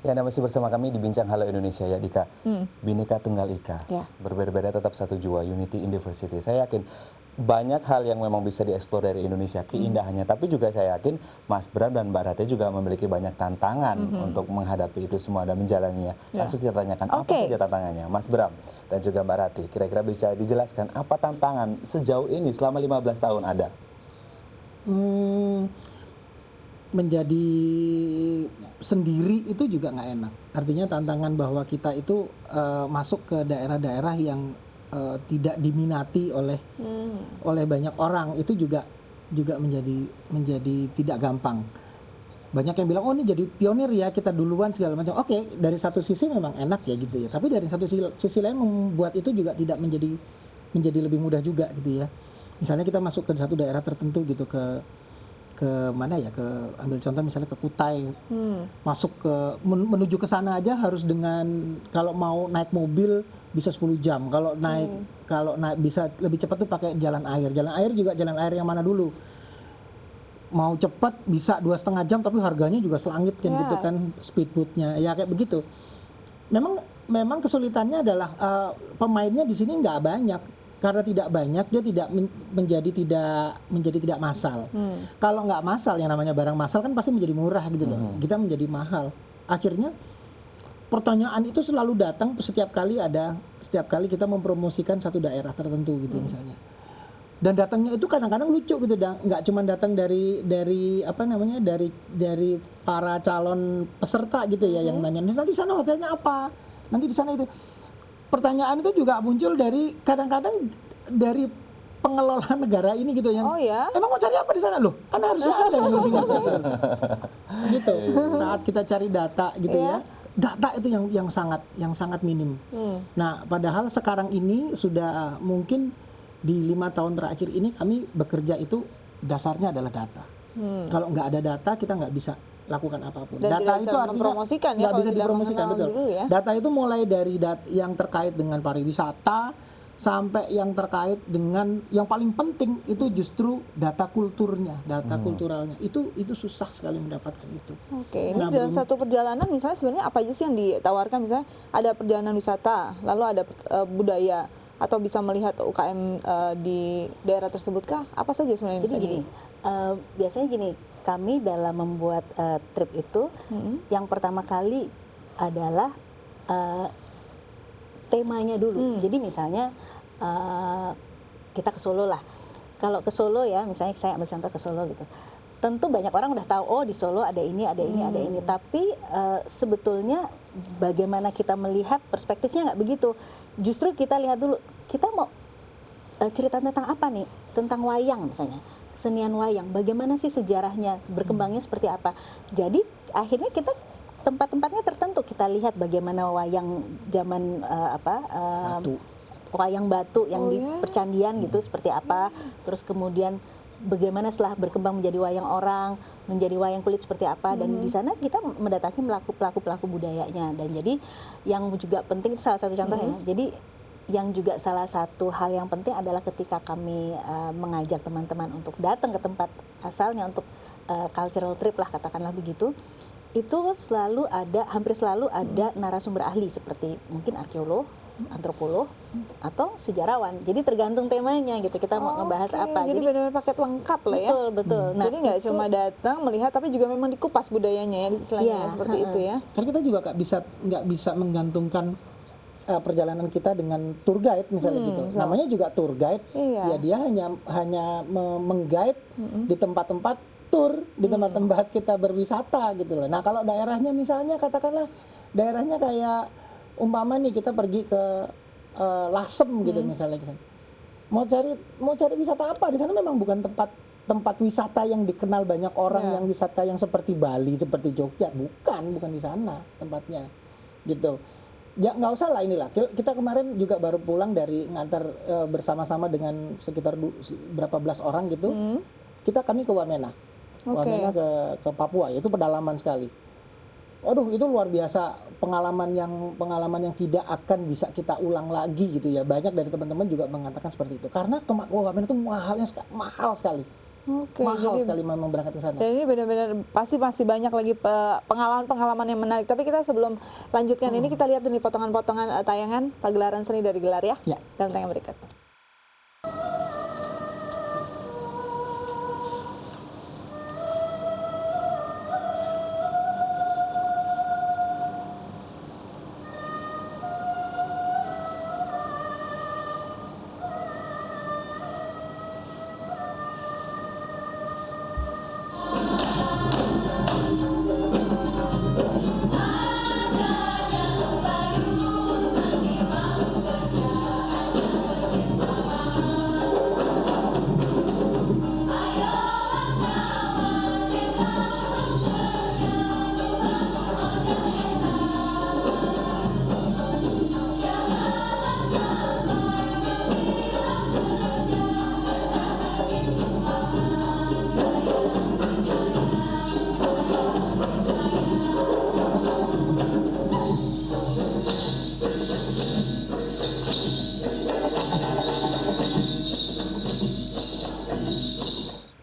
Ya, Anda masih bersama kami di Bincang Halo Indonesia ya, Dika. Bhinneka Tunggal Ika. Ya. Berbeda-beda tetap satu jua, Unity in Diversity. Saya yakin banyak hal yang memang bisa dieksplor dari Indonesia, keindahannya. Tapi juga saya yakin Mas Bram dan Mbak Ratih juga memiliki banyak tantangan untuk menghadapi itu semua dan menjalaninya. Langsung kita tanyakan apa saja tantangannya. Mas Bram dan juga Mbak Ratih, kira-kira bisa dijelaskan apa tantangan sejauh ini selama 15 tahun ada? Menjadi sendiri itu juga nggak enak. Artinya tantangan bahwa kita itu masuk ke daerah-daerah yang tidak diminati oleh banyak orang, itu juga menjadi tidak gampang. Banyak yang bilang, oh ini jadi pionir ya, kita duluan segala macam. Oke, dari satu sisi memang enak ya gitu ya. Tapi dari satu sisi lain membuat itu juga tidak menjadi lebih mudah juga gitu ya. Misalnya kita masuk ke satu daerah tertentu gitu, ke mana ya, ambil contoh misalnya ke Kutai, masuk menuju ke sana aja harus dengan, kalau mau naik mobil bisa 10 jam, kalau naik bisa lebih cepat tuh pakai jalan air juga, jalan air yang mana dulu, mau cepat bisa 2,5 jam tapi harganya juga selangit kan gitu kan, speedboatnya ya kayak begitu. Memang kesulitannya adalah pemainnya di sini nggak banyak. Karena tidak banyak, dia menjadi tidak massal. Kalau nggak massal, yang namanya barang massal kan pasti menjadi murah gitu loh. Kita menjadi mahal. Akhirnya pertanyaan itu selalu datang setiap kali kita mempromosikan satu daerah tertentu gitu misalnya. Dan datangnya itu kadang-kadang lucu gitu, nggak cuma datang dari para calon peserta gitu ya, yang nanya nanti sana hotelnya apa, nanti di sana itu. Pertanyaan itu juga muncul dari kadang-kadang dari pengelola negara ini gitu, yang emang mau cari apa di sana loh, kan harusnya ada yang lebih ngerti gitu. Saat kita cari data gitu ya, data itu yang sangat minim. Nah, padahal sekarang ini sudah mungkin di 5 tahun terakhir ini kami bekerja itu dasarnya adalah data. Kalau nggak ada data kita nggak bisa lakukan apapun. Dan data itu artinya nggak bisa dipromosikan, betul. Ya? Data itu mulai dari yang terkait dengan pariwisata sampai yang terkait dengan yang paling penting itu justru data kulturnya, data kulturalnya. Itu susah sekali mendapatkan itu. Oke, ini dalam satu perjalanan misalnya sebenarnya apa aja sih yang ditawarkan? Misalnya ada perjalanan wisata, lalu ada budaya, atau bisa melihat UKM di daerah tersebut kah? Apa saja sebenarnya? Jadi gini, biasanya gini, kami dalam membuat trip itu, yang pertama kali adalah temanya dulu. Jadi misalnya kita ke Solo lah. Kalau ke Solo ya, misalnya saya ambil contoh ke Solo gitu. Tentu banyak orang udah tahu, oh di Solo ada ini, ada ini, ada ini. Tapi sebetulnya bagaimana kita melihat perspektifnya nggak begitu. Justru kita lihat dulu, kita mau cerita tentang apa nih? Tentang wayang misalnya. Kesenian wayang, bagaimana sih sejarahnya, berkembangnya seperti apa. Jadi akhirnya kita tempat-tempatnya tertentu, kita lihat bagaimana wayang zaman wayang batu yang di percandian gitu seperti apa. Terus kemudian bagaimana setelah berkembang menjadi wayang orang, menjadi wayang kulit seperti apa. Dan di sana kita mendatangi pelaku-pelaku budayanya. Dan jadi yang juga penting itu salah satu contohnya. Jadi yang juga salah satu hal yang penting adalah ketika kami mengajak teman-teman untuk datang ke tempat asalnya untuk cultural trip lah, katakanlah begitu, itu hampir selalu ada narasumber ahli seperti mungkin arkeolog, antropolog, atau sejarawan. Jadi tergantung temanya gitu, kita mau ngebahas apa. Jadi benar-benar paket lengkap lah ya. Betul. Nah, jadi nggak cuma datang melihat, tapi juga memang dikupas budayanya ya, istilahnya seperti itu ya. Karena kita juga nggak bisa menggantungkan perjalanan kita dengan tour guide misalnya gitu. Namanya juga tour guide. Ya dia hanya meng-guide di tempat-tempat tour, di tempat-tempat kita berwisata gitu loh. Nah, kalau daerahnya misalnya katakanlah daerahnya kayak umpama nih kita pergi ke Lasem gitu misalnya gitu. Mau cari wisata apa? Di sana memang bukan tempat wisata yang dikenal banyak orang, yang wisata yang seperti Bali, seperti Jogja, bukan di sana tempatnya gitu. Ya nggak usah lah, inilah kita kemarin juga baru pulang dari ngantar bersama-sama dengan sekitar berapa belas orang gitu. Kami ke Wamena, Wamena ke Papua, itu pedalaman sekali. Waduh, itu luar biasa, pengalaman yang tidak akan bisa kita ulang lagi gitu ya. Banyak dari teman-teman juga mengatakan seperti itu, karena Wamena itu mahal sekali. Oke, Mahal jadi- sekali memang berangkat ke sana. Dan ini benar-benar pasti masih banyak lagi pengalaman-pengalaman yang menarik. Tapi kita sebelum lanjutkan ini kita lihat nih potongan-potongan tayangan pagelaran seni dari Gelar ya. Ya. Dalam tayangan berikut.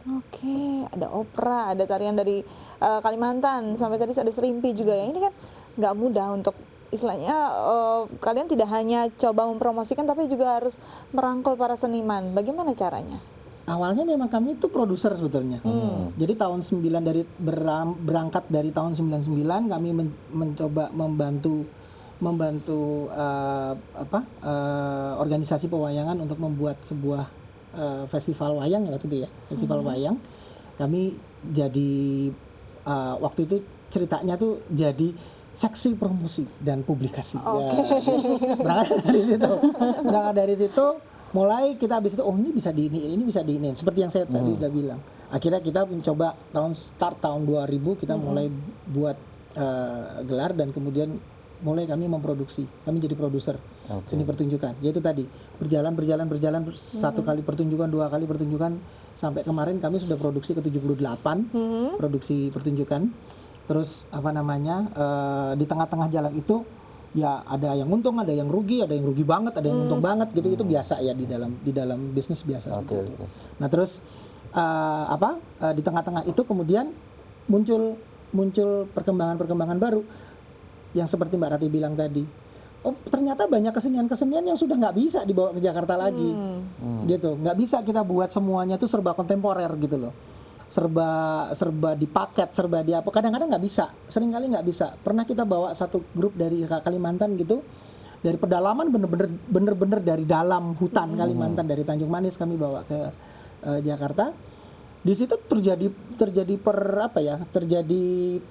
Oke, ada opera, ada tarian dari Kalimantan, sampai tadi ada serimpi juga ya. Ini kan nggak mudah untuk istilahnya kalian tidak hanya coba mempromosikan tapi juga harus merangkul para seniman. Bagaimana caranya? Awalnya memang kami itu produser sebetulnya. Jadi tahun 9 dari berangkat dari tahun 99 kami mencoba membantu organisasi pewayangan untuk membuat sebuah festival wayang ya waktu itu ya. Festival wayang. Kami jadi waktu itu ceritanya tuh jadi seksi promosi dan publikasi. Ya, berangkat dari situ mulai kita habis itu ini bisa ini bisa diinin seperti yang saya tadi udah bilang. Akhirnya kita mencoba tahun 2000 kita mulai buat gelar dan kemudian mulai kami memproduksi. Kami jadi produser seni pertunjukan. Yaitu tadi berjalan satu kali pertunjukan, dua kali pertunjukan sampai kemarin kami sudah produksi ke 78 produksi pertunjukan. Terus di tengah-tengah jalan itu ya ada yang untung, ada yang rugi banget, ada yang untung banget gitu. Itu biasa ya di dalam bisnis biasa seperti itu. Nah, terus di tengah-tengah itu kemudian muncul perkembangan baru yang seperti Mbak Rati bilang tadi. Oh, ternyata banyak kesenian-kesenian yang sudah nggak bisa dibawa ke Jakarta lagi, gitu. Nggak bisa kita buat semuanya tuh serba kontemporer gitu loh. Serba dipaket, serba di apa. Kadang-kadang nggak bisa, seringkali nggak bisa. Pernah kita bawa satu grup dari Kalimantan gitu, dari pedalaman bener-bener dari dalam hutan Kalimantan, dari Tanjung Manis kami bawa ke Jakarta. Di situ terjadi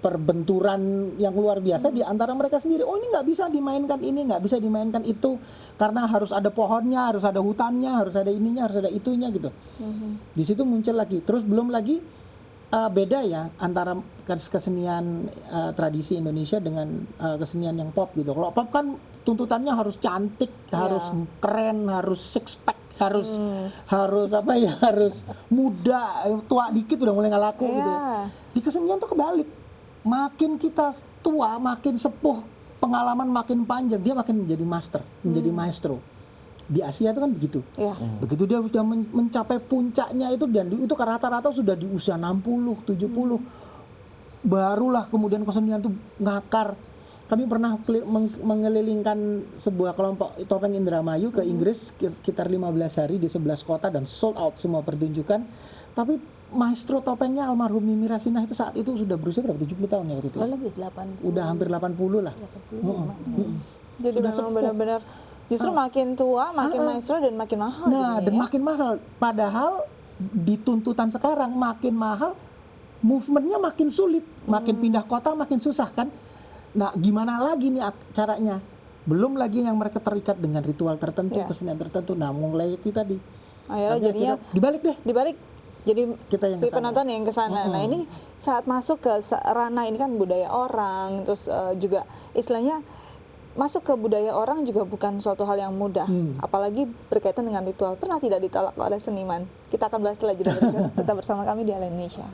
perbenturan yang luar biasa di antara mereka sendiri. Oh, ini nggak bisa dimainkan ini, nggak bisa dimainkan itu, karena harus ada pohonnya, harus ada hutannya, harus ada ininya, harus ada itunya gitu. Di situ muncul lagi. Terus belum lagi beda ya antara kesenian tradisi Indonesia dengan kesenian yang pop gitu. Kalau pop kan tuntutannya harus cantik, harus keren, harus six pack, harus muda, tua dikit udah mulai nggak laku gitu. Di kesenian tuh kebalik, makin kita tua, makin sepuh, pengalaman makin panjang, dia makin menjadi master, menjadi maestro. Di Asia itu kan begitu. Begitu dia sudah mencapai puncaknya itu, dan itu rata-rata sudah di usia 60, 70, barulah kemudian kesenian itu ngakar. Kami pernah mengelilingkan sebuah kelompok topeng Indramayu ke Inggris sekitar 15 hari di 11 kota dan sold out semua pertunjukan. Tapi maestro topengnya almarhum Mimi Rasinah itu saat itu sudah berusia berapa? 70 tahun ya waktu itu? Lebih 80. Udah hampir 80 lah. Jadi memang benar-benar justru makin tua, makin maestro dan makin mahal. Nah, dan makin mahal. Padahal di tuntutan sekarang makin mahal, movementnya makin sulit, makin pindah kota makin susah kan. Nah, gimana lagi nih caranya? Belum lagi yang mereka terikat dengan ritual tertentu, kesenian tertentu. Nah, mulai itu tadi. Akhirnya jadinya dibalik deh. Dibalik. Jadi Kita yang si kesana. penonton yang kesana. Nah, ini saat masuk ke ranah ini kan budaya orang, terus juga istilahnya masuk ke budaya orang juga bukan suatu hal yang mudah. Apalagi berkaitan dengan ritual. Pernah tidak ditolak oleh seniman? Kita akan bahas setelah jeda berikut. Tetap bersama kami di Ala Indonesia.